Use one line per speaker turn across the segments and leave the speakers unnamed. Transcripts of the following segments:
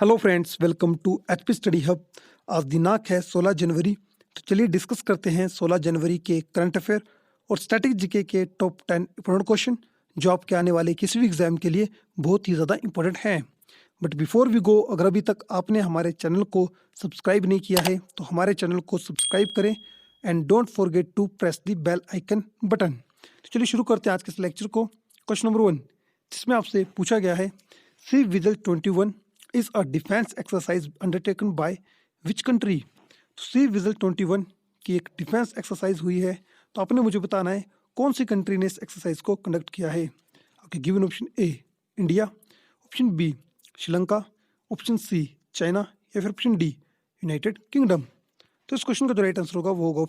Hello friends, welcome to HP study hub. आज दिनांक है 16 जनवरी। तो चलिए डिस्कस करते हैं 16 जनवरी के करंट अफेयर और स्टैटिक जीके के टॉप 10 इंपॉर्टेंट क्वेश्चन जो आपके आने वाले किसी भी एग्जाम के लिए बहुत ही ज़्यादा इंपॉर्टेंट हैं। बट बिफोर वी गो, अगर अभी तक आपने हमारे चैनल को सब्सक्राइब नहीं किया है तो हमारे चैनल को सब्सक्राइब करें and don't forget to press the bell icon button. तो चलिए शुरू करते हैं आज के इस लेक्चर को। क्वेश्चन नंबर 1, जिसमें आपसे पूछा गया है C vigil 21 is a defense exercise undertaken by which country? तो सी विजिल 21 की एक डिफेंस एक्सरसाइज हुई है। तो आपने मुझे बताना है कौन सी कंट्री ने इस एक्सरसाइज को कंडक्ट किया है। Okay, given option A India, option B Sri Lanka, option C China या फिर ऑप्शन डी यूनाइटेड किंगडम। तो इस क्वेश्चन का जो राइट आंसर होगा वो होगा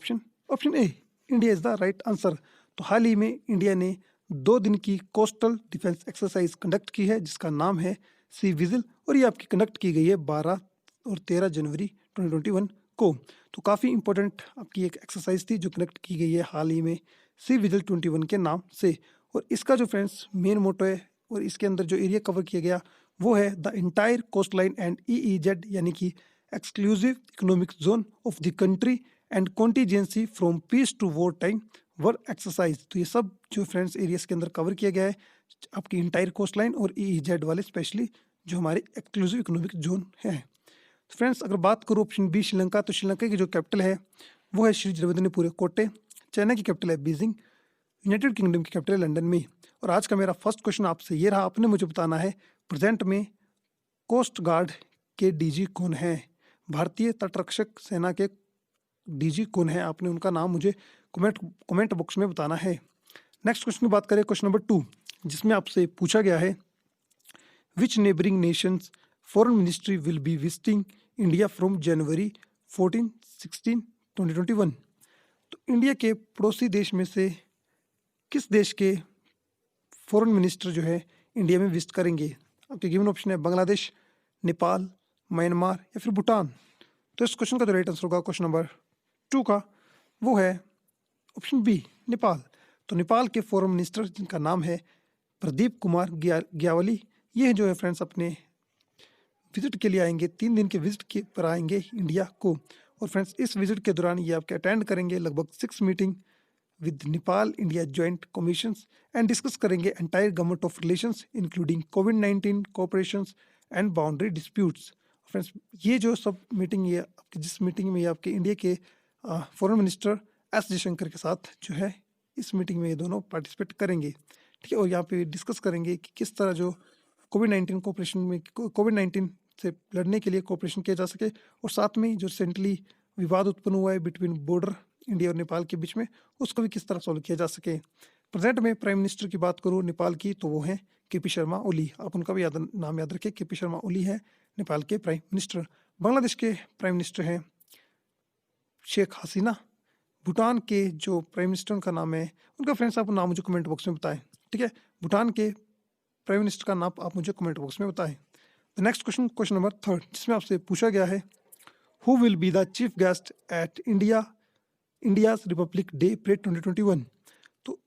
option A, India is the right answer. तो हाल ही में इंडिया ने 2 दिन की कोस्टल डिफेंस एक्सरसाइज कंडक्ट की है जिसका नाम है सी विजिल, और ये आपकी कंडक्ट की गई है 12 और 13 जनवरी 2021 को। तो काफ़ी इंपॉर्टेंट आपकी एक एक्सरसाइज थी जो कंडक्ट की गई है हाल ही में सी विजिल 21 के नाम से। और इसका जो फ्रेंड्स मेन मोटो है और इसके अंदर जो एरिया कवर किया गया वो है the entire coast line and EEZ यानी कि exclusive economic zone of the country and contingency from peace to war time war exercise. तो ये सब जो फ्रेंड्स एरियाज के अंदर कवर किया गया है आपकी इंटायर कोस्ट लाइन और EEZ वाले स्पेशली जो हमारे एक्सक्लूसिव इकोनॉमिक जोन है। तो फ्रेंड्स अगर बात करूँ ऑप्शन बी श्रीलंका, तो श्रीलंका की जो कैपिटल है वो है श्री जगन्नाथपुरी कोटे। चाइना की कैपिटल है बीजिंग। यूनाइटेड किंगडम की कैपिटल है लंदन में। और आज का मेरा फर्स्ट क्वेश्चन आपसे ये रहा, आपने मुझे बताना है प्रेजेंट में कोस्ट गार्ड के DG कौन है, भारतीय तटरक्षक सेना के DG कौन है, आपने उनका नाम मुझे कमेंट बॉक्स में बताना है। नेक्स्ट क्वेश्चन की बात करें, क्वेश्चन नंबर 2, जिसमें आपसे पूछा गया है विच neighbouring Nations foreign ministry will be visiting India from January 14-16 2021। तो इंडिया के पड़ोसी देश में से किस देश के फॉरेन मिनिस्टर जो है इंडिया में विजिट करेंगे। आपके गिवन ऑप्शन है बांग्लादेश, नेपाल, म्यांमार या फिर भूटान। तो इस क्वेश्चन का जो राइट आंसर होगा क्वेश्चन नंबर 2 का वो है ऑप्शन बी नेपाल। तो नेपाल के फॉरेन मिनिस्टर जिनका नाम है प्रदीप कुमार ग्यावाली, ये जो है फ्रेंड्स अपने विजिट के लिए आएंगे, 3 दिन के विजिट के पर आएंगे इंडिया को। और फ्रेंड्स इस विजिट के दौरान ये आपके अटेंड करेंगे लगभग 6 meeting with Nepal India joint commissions and discuss करेंगे entire government of relations including कोविड-19 cooperations and boundary disputes. Friends ये जो सब मीटिंग ये आपकी जिस मीटिंग में ये आपके इंडिया के फॉरेन मिनिस्टर एस जयशंकर के साथ जो है इस मीटिंग में ये दोनों पार्टिसिपेट करेंगे, ठीक है। और यहाँ पे डिस्कस करेंगे कि किस तरह जो कोविड-19 कोऑपरेशन में कोविड-19 से लड़ने के लिए कोऑपरेशन किया जा सके, और साथ में जो रिसेंटली विवाद उत्पन्न हुआ है बिटवीन बॉर्डर इंडिया और नेपाल के बीच में उसको भी किस तरह सॉल्व किया जा सके। प्रेजेंट में प्राइम मिनिस्टर की बात करूँ नेपाल की तो वो हैं KP शर्मा ओली, आप उनका भी नाम याद रखें। KP शर्मा ओली है नेपाल के प्राइम मिनिस्टर। बांग्लादेश के प्राइम मिनिस्टर हैं शेख हसीना। भूटान के जो प्राइम मिनिस्टर उनका नाम है, उनका फ्रेंड्स आप नाम मुझे कमेंट बॉक्स में बताएं, ठीक है। भूटान के प्राइम मिनिस्टर का नाम आप मुझे कमेंट बॉक्स में बताएं। The next question, question number 3, जिसमें आपसे पूछा गया है who will be the chief guest at India's Republic Day parade 2021। तो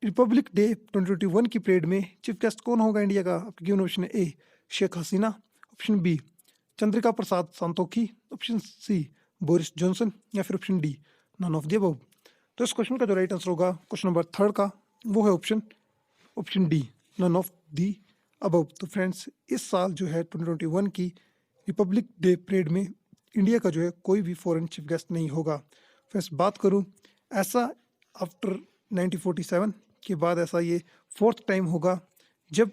रिपब्लिक डे 2021 की परेड में चीफ गेस्ट कौन होगा इंडिया का। आपके गिवन ऑप्शन है A Sheikh Hasina, option B Chandrika Prasad Santokhi, option C Boris Johnson या फिर option D none of the above. तो इस क्वेश्चन का जो राइट आंसर होगा क्वेश्चन नंबर 3 का वो है option D none of the above. तो फ्रेंड्स इस साल जो है 2021 की रिपब्लिक डे परेड में इंडिया का जो है कोई भी फॉरेन चीफ गेस्ट नहीं होगा। फ्रेंड्स बात करूं ऐसा आफ्टर 1947 के बाद ऐसा ये 4th टाइम होगा जब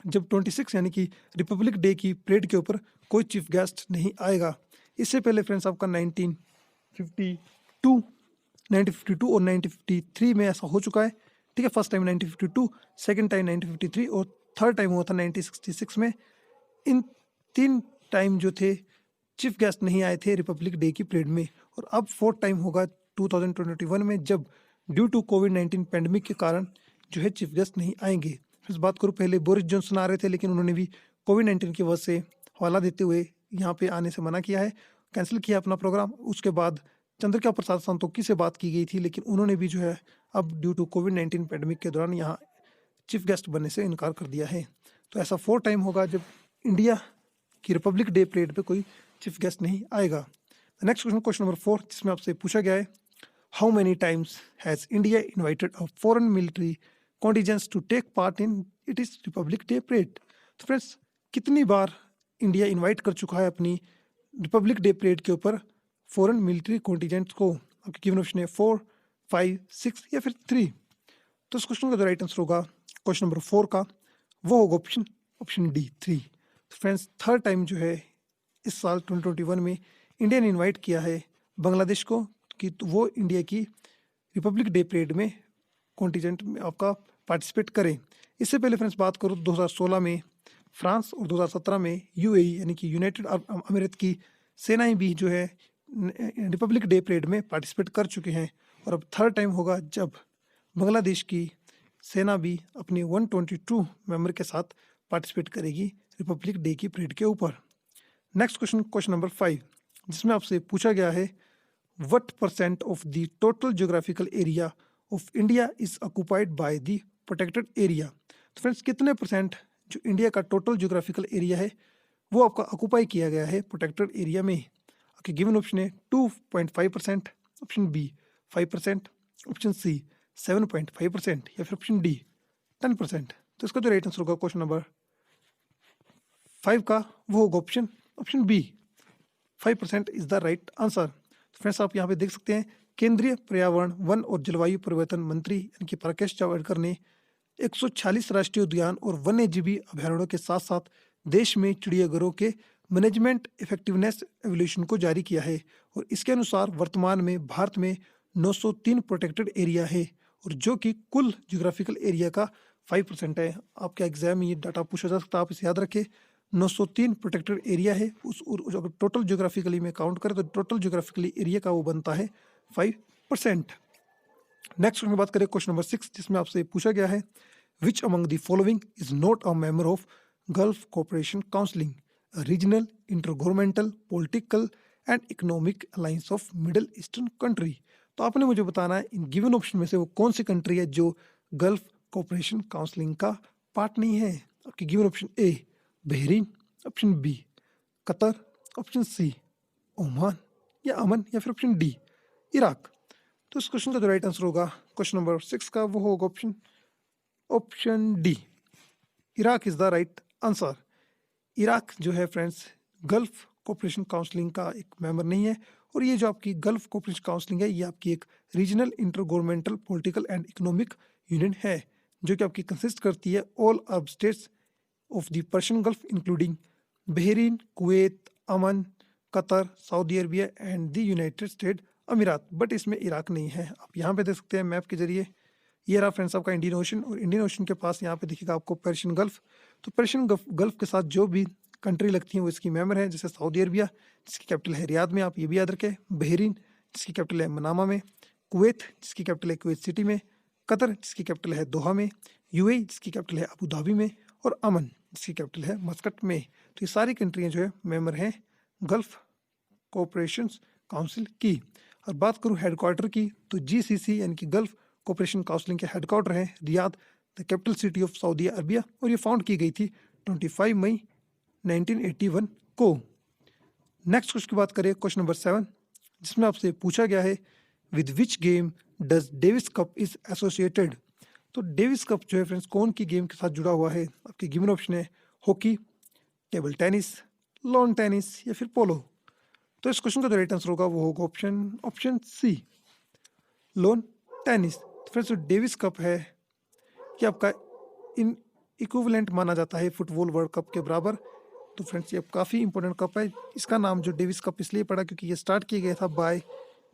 26 यानी कि रिपब्लिक डे की परेड के ऊपर कोई चीफ गेस्ट नहीं आएगा। इससे पहले फ्रेंड्स आपका 1952 और 1953 में ऐसा हो चुका है, ठीक है। फर्स्ट टाइम 1952, सेकंड टाइम 1953 और थर्ड टाइम हुआ था 1966 में। इन 3 टाइम जो थे चीफ गेस्ट नहीं आए थे रिपब्लिक डे की परेड में, और अब 4th टाइम होगा 2021 में जब ड्यू टू कोविड-19 पैंडमिक के कारण जो है चीफ गेस्ट नहीं आएंगे। फिर बात करूँ पहले बोरिस जॉनसन आ रहे थे लेकिन उन्होंने भी कोविड-19 की वजह से हवाला देते हुए यहाँ पे आने से मना किया है, कैंसिल किया अपना प्रोग्राम। उसके बाद चंद्रिका प्रसाद संतोखी से बात की गई थी लेकिन उन्होंने भी जो है अब ड्यू टू कोविड-19 पैंडमिक के दौरान यहाँ चीफ गेस्ट बनने से इनकार कर दिया है। तो ऐसा 4 टाइम होगा जब इंडिया की रिपब्लिक डे परेड पे कोई चीफ गेस्ट नहीं आएगा। नेक्स्ट क्वेश्चन, क्वेश्चन नंबर 4, जिसमें आपसे पूछा गया है how many times has India invited a foreign military contingents to take part in it is Republic Day parade. तो फ्रेंड्स, कितनी बार इंडिया इनवाइट कर चुका है अपनी रिपब्लिक डे परेड के ऊपर फॉरेन मिलिट्री कॉन्टिजेंट्स को? आपके गिवन ऑप्शन है 4, 5, 6 या फिर 3। तो इस क्वेश्चन का जो राइट आंसर होगा क्वेश्चन नंबर 4 का, वो होगा ऑप्शन डी 3। तो फ्रेंड्स, थर्ड टाइम जो है इस साल 2021 में इंडिया ने इन्वाइट किया है बांग्लादेश को कि वो इंडिया की रिपब्लिक डे परेड में कॉन्टिजेंट में आपका पार्टिसिपेट करें। इससे पहले फ्रेंड्स बात करूँ 2016 में फ्रांस और 2017 में यूएई यानी कि यूनाइटेड अरब अमीरात की सेनाएं भी जो है रिपब्लिक डे परेड में पार्टिसिपेट कर चुके हैं। और अब थर्ड टाइम होगा जब बांग्लादेश की सेना भी अपने 122 मेंबर के साथ पार्टिसिपेट करेगी रिपब्लिक डे की परेड के ऊपर। नेक्स्ट क्वेश्चन, क्वेश्चन नंबर 5, जिसमें आपसे पूछा गया है what % of the total geographical area of India is occupied by the protected area. तो फ्रेंड्स, कितने % जो इंडिया का टोटल ज्योग्राफिकल एरिया है वो आपका ऑक्युपाई किया गया है प्रोटेक्टेड एरिया में? आपके गिवन ऑप्शन है 2.5%, ऑप्शन बी 5%, ऑप्शन सी 7.5% या फिर ऑप्शन डी 10%। तो इसका जो राइट आंसर होगा क्वेश्चन नंबर 5 का, वो होगा option B 5% is the right answer. Friends, आप यहाँ पे देख सकते हैं केंद्रीय पर्यावरण, वन और जलवायु परिवर्तन मंत्री यानी कि प्रकाश जावड़ेकर ने 146 राष्ट्रीय उद्यान और वन्यजीवी अभयारण्यों के साथ साथ देश में चिड़ियाघरों के मैनेजमेंट इफेक्टिवनेस एवोल्यूशन को जारी किया है। और इसके अनुसार वर्तमान में भारत में 903 प्रोटेक्टेड एरिया है और जो कि कुल ज्योग्राफिकल एरिया का 5% है। आपके एग्जाम में ये डाटा पूछा जा सकता है, आप इसे याद रखें। 903 प्रोटेक्टेड एरिया है, अगर टोटल ज्योग्राफिकली में काउंट करें तो टोटल ज्योग्राफिकली एरिया का वो बनता है 5%। नेक्स्ट में बात करें क्वेश्चन नंबर 6, जिसमें आपसे पूछा गया है which among the following is not a member of gulf cooperation counselling, regional, intergovernmental, political and economic alliance of middle eastern country. तो आपने मुझे बताना है इन गिवन ऑप्शन में से वो कौन सी कंट्री है जो गल्फ कोऑपरेशन काउंसिलिंग का पार्ट नहीं है। आपके given option A Bahrain, option B Qatar, option C Oman या अमन या फिर ऑप्शन डी इराक। तो इस क्वेश्चन का जो राइट आंसर होगा क्वेश्चन नंबर 6 का, वो होगा option D Iraq is the right answer. Iraq जो है फ्रेंड्स गल्फ कोऑपरेशन काउंसिलिंग का एक मेंबर नहीं है। और ये जो आपकी गल्फ कोऑपरेशन काउंसिलिंग है ये आपकी एक regional, inter governmental, political and economic union है जो कि आपकी कंसिस्ट करती है all Arab states of the Persian gulf including Bahrain, Kuwait, Aman, Qatar, Saudi Arabia and the United state अमीरात। बट इसमें इराक नहीं है। आप यहाँ पे देख सकते हैं मैप के जरिए, ये रहा फ्रेंड्स आपका इंडियन ओशन और इंडियन ओशन के पास यहाँ पे दिखेगा आपको पर्शियन गल्फ। तो पर्शियन गल्फ के साथ जो भी कंट्री लगती हैं वो इसकी मेंबर है, जैसे सऊदी अरबिया जिसकी कैपिटल है रियाद में, आप ये भी याद रखें, बहरीन जिसकी कैपिटल है मनामा में, कुवैत जिसकी कैपिटल है कुवैत सिटी में, कतर जिसकी कैपिटल है दोहा में, यूएई जिसकी कैपिटल है अबू धाबी में और अमन जिसकी कैपिटल है मस्कट में। तो ये सारी कंट्रियाँ जो है मेंबर हैं गल्फ कोऑपरेशन काउंसिल की। और बात करूँ हेडक्वार्टर की तो जीसीसी यानी कि गल्फ कोऑपरेशन काउंसिल के हेडक्वार्टर हैं Riyadh, the capital city of Saudi Arabia, और ये फाउंड की गई थी 25 मई 1981 को। नेक्स्ट क्वेश्चन की बात करें क्वेश्चन नंबर 7, जिसमें आपसे पूछा गया है with which game does Davis cup is associated. तो डेविस कप जो है फ्रेंड्स कौन की गेम के साथ जुड़ा हुआ है? आपके गिवन ऑप्शन है hockey, table tennis, lawn tennis या फिर पोलो। तो इस क्वेश्चन का जो राइट आंसर होगा वो होगा ऑप्शन सी लॉन टेनिस। तो फ्रेंड्स जो डेविस कप है ये आपका इन इक्विवेलेंट माना जाता है फुटबॉल वर्ल्ड कप के बराबर। तो फ्रेंड्स ये काफ़ी इंपॉर्टेंट कप है। इसका नाम जो डेविस कप इसलिए पड़ा क्योंकि ये स्टार्ट किया गया था बाय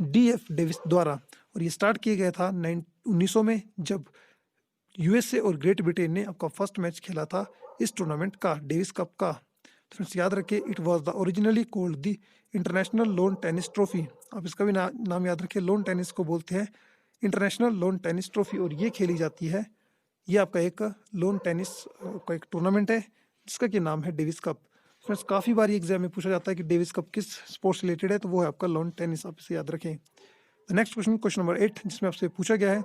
डीएफ डेविस द्वारा, और ये स्टार्ट किया गया था 1900 में जब यूएसए और ग्रेट ब्रिटेन ने आपका फर्स्ट मैच खेला था इस टूर्नामेंट का, डेविस कप का। तो फ्रेंड्स याद रखें it was the originally called the international lawn tennis trophy. आप इसका भी नाम याद रखें, लॉन टेनिस को बोलते हैं इंटरनेशनल लॉन टेनिस ट्रॉफी, और ये खेली जाती है, ये आपका एक लॉन टेनिस का एक टूर्नामेंट है जिसका कि नाम है डेविस कप। फ्रेंड्स काफ़ी बार एग्जाम में पूछा जाता है कि डेविस कप किस स्पोर्ट्स रिलेटेड है, तो वो है आपका लॉन टेनिस, आप इसे याद रखें। नेक्स्ट क्वेश्चन, क्वेश्चन नंबर 8, जिसमें आपसे पूछा गया है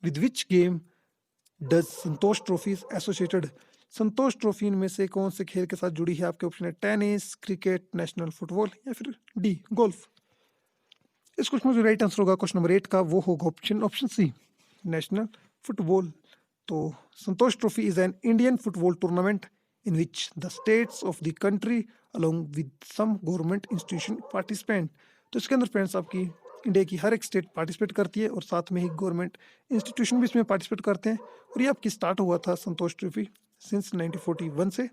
which game does Santosh trophy is associated, Santosh trophy इनमें से कौन से खेल के साथ जुड़ी है? आपके ऑप्शन है टेनिस, क्रिकेट, नेशनल फुटबॉल या फिर डी गोल्फ। इस क्वेश्चन में जो राइट आंसर होगा क्वेश्चन नंबर 8 का वो होगा ऑप्शन सी, नेशनल फुटबॉल। तो Santosh trophy is an Indian football tournament in which the states of the country along with some government institution participate। तो इसके अंदर फ्रेंड्स आपकी इंडिया की हर एक स्टेट पार्टिसिपेट करती है और साथ में ही गवर्नमेंट इंस्टीट्यूशन भी इसमें पार्टिसिपेट करते हैं। और ये आपकी स्टार्ट हुआ था संतोष ट्रॉफी सिंस 1941 से।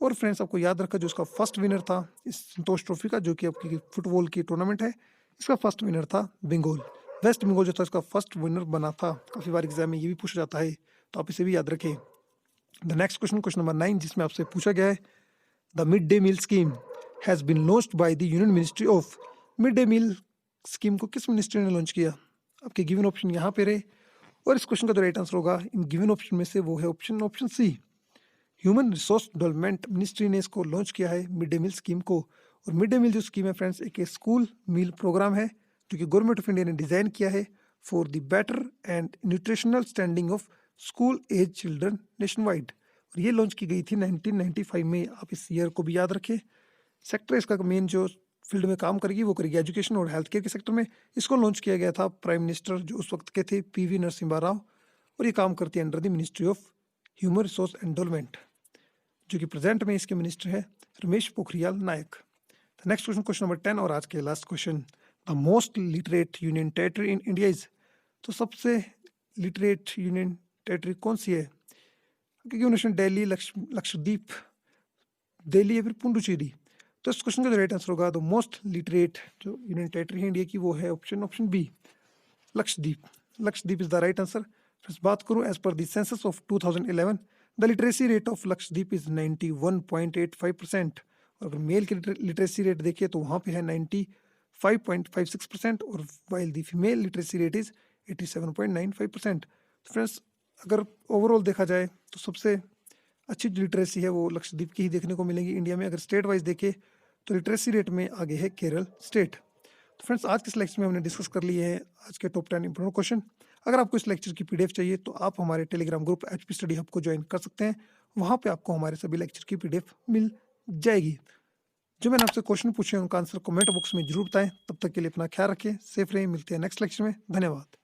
और फ्रेंड्स आपको याद रखा जो इसका फर्स्ट विनर था इस संतोष ट्रॉफी का, जो कि आपकी फुटबॉल की टूर्नामेंट है, इसका फर्स्ट विनर था बंगाल, वेस्ट बंगाल जो था इसका फर्स्ट विनर बना था। काफ़ी बार एग्जाम में ये भी पूछा जाता है, तो आप इसे भी याद रखें। द नेक्स्ट क्वेश्चन नंबर 9, जिसमें आपसे पूछा गया है the mid day meal scheme has been launched by the union ministry of. Mid day meal scheme को किस मिनिस्ट्री ने लॉन्च किया? आपके गिवन ऑप्शन यहाँ पे रहे, और इस क्वेश्चन का जो राइट आंसर होगा इन गिवन ऑप्शन में से वो है option C, human resource development ministry ने इसको लॉन्च किया है मिड डे मील स्कीम को। और मिड डे मील जो स्कीम है फ्रेंड्स एक स्कूल मील प्रोग्राम है जो कि गवर्नमेंट ऑफ इंडिया ने डिज़ाइन किया है for the better and nutritional standing of school age children nationwide. और ये लॉन्च की गई थी 1995 में। आप इस ईयर को भी याद रखें। सेक्टर इसका मेन जो फील्ड में काम करेगी वो करेगी एजुकेशन और हेल्थ केयर के सेक्टर में। इसको लॉन्च किया गया था प्राइम मिनिस्टर जो उस वक्त के थे पीवी नरसिम्हा राव, और ये काम करती है under the ministry of human resource and development, जो कि प्रेजेंट में इसके मिनिस्टर है रमेश पोखरियाल नायक। नेक्स्ट क्वेश्चन नंबर 10 और आज के last question, the most literate union territory in India is. तो सबसे लिटरेट यूनियन टेरिटरी कौन सी है? क्योंकि दिल्ली, लक्षद्वीप, दिल्ली या फिर पुडुचेरी। तो इस क्वेश्चन का जो राइट आंसर होगा द मोस्ट लिटरेट जो यूनियन टेरिटरी है इंडिया की वो है option B, Lakshadweep. Lakshadweep is the right answer. फिर बात करूं as per the census of 2011 the literacy rate of Lakshadweep is 91.85%। और अगर मेल की लिटरेसी रेट देखिए तो वहाँ पे है 95.56% और while the female literacy rate is 87.95%। Friends अगर ओवरऑल देखा जाए तो सबसे अच्छी जो लिटरेसी है वो लक्षद्वीप की ही देखने को मिलेगी इंडिया में। अगर स्टेट वाइज देखें तो लिटरेसी रेट में आगे है केरल स्टेट। तो फ्रेंड्स आज के इस लेक्चर में हमने डिस्कस कर लिए हैं आज के टॉप 10 इंपोर्टेंट क्वेश्चन। अगर आपको इस लेक्चर की पीडीएफ चाहिए तो आप हमारे Telegram group HP study hub को ज्वाइन कर सकते हैं। वहाँ पे आपको हमारे सभी लेक्चर की पीडीएफ मिल जाएगी। जो मैंने आपसे क्वेश्चन पूछे उनका आंसर कमेंट बॉक्स में जरूर बताएं। तब तक के लिए अपना ख्याल रखें, सेफ रहें। मिलते हैं नेक्स्ट लेक्चर में। धन्यवाद।